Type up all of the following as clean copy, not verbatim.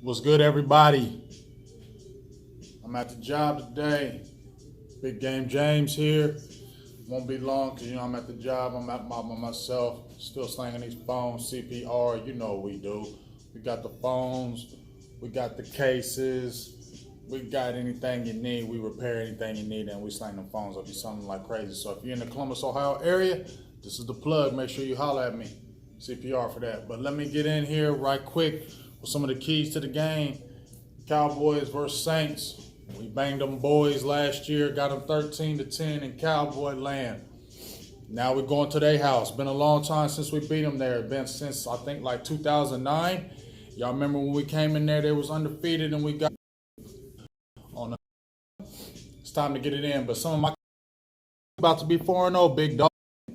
What's good, everybody? I'm at the job today. Big Game James here. Won't be long because, I'm at the job. I'm at by myself. Still slanging these phones, CPR. You know what we do. We got the phones. We got the cases. We got anything you need. We repair anything you need, and we slang them phones up. You something like crazy. So if you're in the Columbus, Ohio area, this is the plug. Make sure you holler at me. CPR for that. But let me get in here right quick with some of the keys to the game. Cowboys versus Saints. We banged them boys last year, got them 13-10 in Cowboy land. Now we're going to their house. Been a long time since we beat them there. It's been since, I think, like 2009. Y'all remember when we came in there, they was undefeated and we got on the... It's time to get it in. But some of my about to be 4-0, big dog.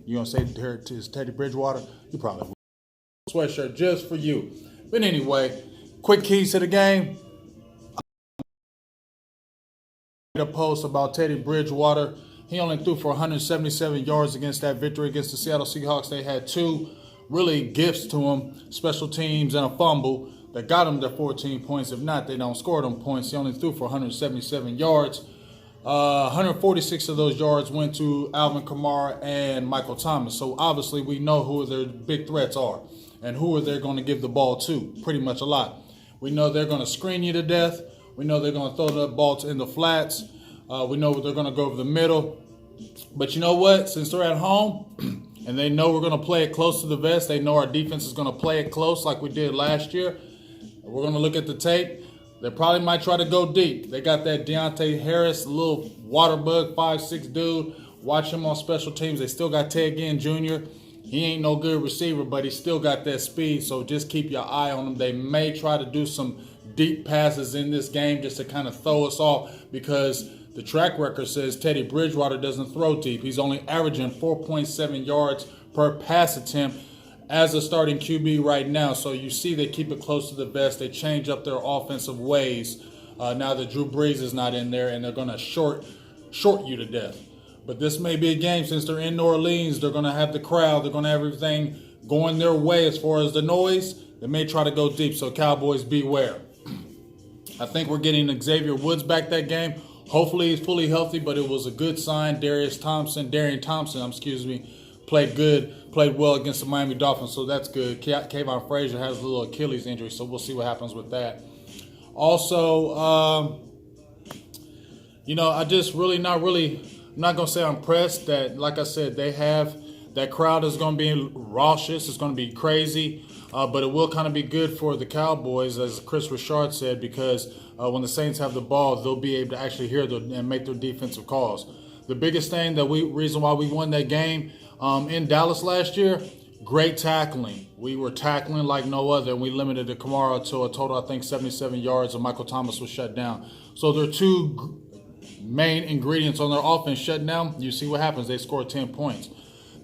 You gonna say it's Teddy Bridgewater? You probably will. Sweatshirt just for you. But anyway, quick keys to the game. A post about Teddy Bridgewater. He only threw for 177 yards against that victory against the Seattle Seahawks. They had two really gifts to him, special teams and a fumble that got him their 14 points. If not, they don't score them points. He only threw for 177 yards. 146 of those yards went to Alvin Kamara and Michael Thomas. So obviously we know who their big threats are and who are they going to give the ball to. Pretty much a lot. We know they're going to screen you to death. We know they're going to throw the ball in the flats. We know they're going to go over the middle. But you know what? Since they're at home and they know we're going to play it close to the vest, they know our defense is going to play it close like we did last year. We're going to look at the tape. They probably might try to go deep. They got that Deontay Harris, little water bug, 5'6" dude. Watch him on special teams. They still got Ted Ginn Jr. He ain't no good receiver, but he still got that speed. So just keep your eye on him. They may try to do some deep passes in this game just to kind of throw us off because the track record says Teddy Bridgewater doesn't throw deep. He's only averaging 4.7 yards per pass attempt as a starting QB right now. So you see they keep it close to the vest. They change up their offensive ways now that Drew Brees is not in there, and they're going to short you to death. But this may be a game since they're in New Orleans. They're going to have the crowd. They're going to have everything going their way as far as the noise. They may try to go deep, so Cowboys beware. I think we're getting Xavier Woods back that game. Hopefully he's fully healthy, but it was a good sign. Darian Thompson, played well against the Miami Dolphins, so that's good. Kayvon Frazier has a little Achilles injury, so we'll see what happens with that. Also, I'm not going to say I'm impressed that, like I said, they have that crowd is going to be raucous. It's going to be crazy. But it will kind of be good for the Cowboys, as Chris Richard said, because when the Saints have the ball, they'll be able to actually hear and make their defensive calls. The biggest thing reason why we won that game in Dallas last year, great tackling. We were tackling like no other, and we limited the Kamara to a total, I think, 77 yards, and Michael Thomas was shut down. So their two main ingredients on their offense shut down. You see what happens. They scored 10 points.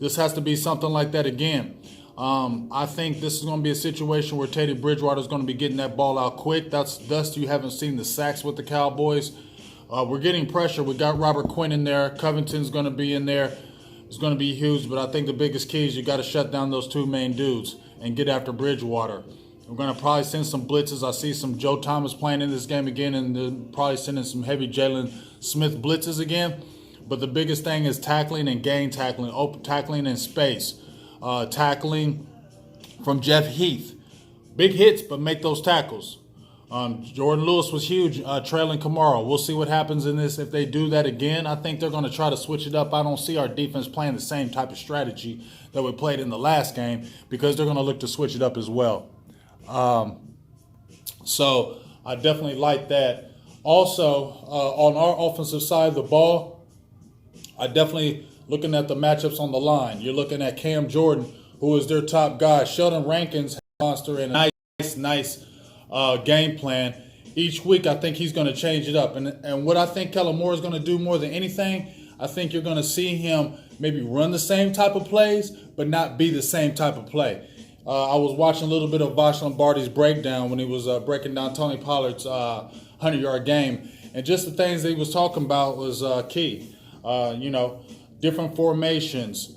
This has to be something like that again. I think this is going to be a situation where Teddy Bridgewater is going to be getting that ball out quick. Thus you haven't seen the sacks with the Cowboys. We're getting pressure. We got Robert Quinn in there. Covington's going to be in there. It's going to be huge, but I think the biggest key is you got to shut down those two main dudes and get after Bridgewater. We're going to probably send some blitzes. I see some Joe Thomas playing in this game again, and probably sending some heavy Jalen Smith blitzes again. But the biggest thing is tackling and gang tackling, open tackling in space. Tackling from Jeff Heath. Big hits, but make those tackles. Jordan Lewis was huge, trailing Kamara. We'll see what happens in this. If they do that again, I think they're going to try to switch it up. I don't see our defense playing the same type of strategy that we played in the last game because they're going to look to switch it up as well. So I definitely like that. Also, on our offensive side of the ball, I definitely... looking at the matchups on the line, you're looking at Cam Jordan, who is their top guy. Sheldon Rankins has a monster and a nice game plan. Each week, I think he's going to change it up. And what I think Kellen Moore is going to do more than anything, I think you're going to see him maybe run the same type of plays, but not be the same type of play. I was watching a little bit of Vash Lombardi's breakdown when he was breaking down Tony Pollard's 100-yard game. And just the things that he was talking about was key. Different formations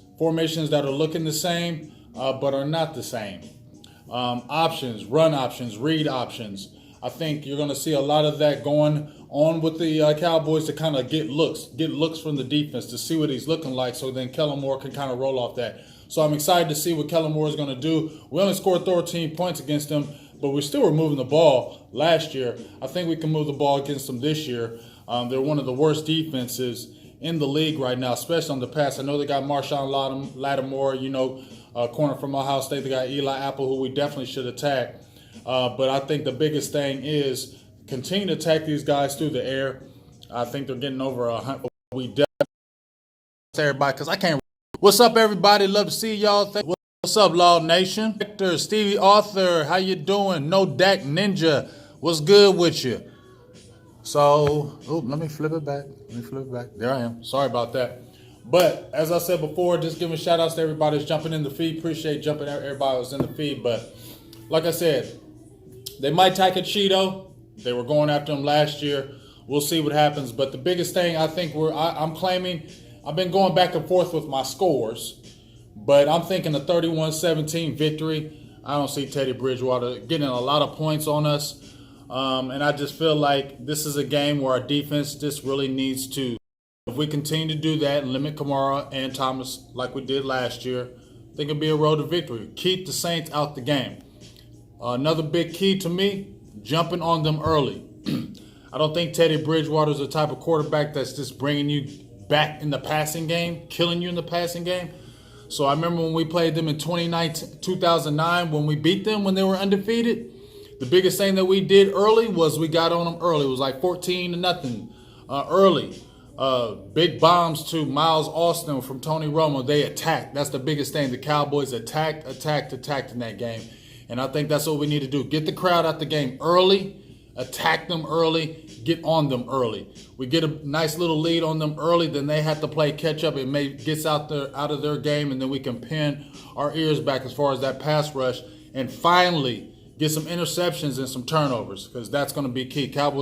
that are looking the same, but are not the same. Options, run options, read options. I think you're going to see a lot of that going on with the Cowboys to kind of get looks from the defense to see what he's looking like, so then Kellen Moore can kind of roll off that. So I'm excited to see what Kellen Moore is going to do. We only scored 13 points against them, but we still were moving the ball last year. I think we can move the ball against them this year. They're one of the worst defenses in the league right now, especially on the pass. I know they got Marshawn Lattimore, corner from Ohio State. They got Eli Apple, who we definitely should attack. But I think the biggest thing is continue to attack these guys through the air. I think they're getting over 100. We definitely everybody, because I can't. What's up, everybody? Love to see y'all. What's up, Law Nation? Victor, Stevie Arthur, how you doing? No Dak Ninja, what's good with you? So, let me flip it back. There I am. Sorry about that. But as I said before, just giving shout outs to everybody that's jumping in the feed. Appreciate jumping everybody that's in the feed. But like I said, they might take a Cheeto. They were going after him last year. We'll see what happens. But the biggest thing I think I'm claiming, I've been going back and forth with my scores, but I'm thinking a 31-17 victory. I don't see Teddy Bridgewater getting a lot of points on us. And I just feel like this is a game where our defense just really needs to, if we continue to do that and limit Kamara and Thomas like we did last year, I think it'll be a road to victory. Keep the Saints out the game. Another big key to me, jumping on them early. I don't think Teddy Bridgewater is the type of quarterback that's just bringing you back in the passing game, killing you in the passing game. So I remember when we played them in 2009, when we beat them when they were undefeated, the biggest thing that we did early was we got on them early. It was like 14-0 early. Big bombs to Miles Austin from Tony Romo. They attacked. That's the biggest thing. The Cowboys attacked in that game. And I think that's what we need to do. Get the crowd out the game early, attack them early, get on them early. We get a nice little lead on them early, then they have to play catch up. It gets out of their game, and then we can pin our ears back as far as that pass rush and finally get some interceptions and some turnovers, because that's going to be key. Cowboys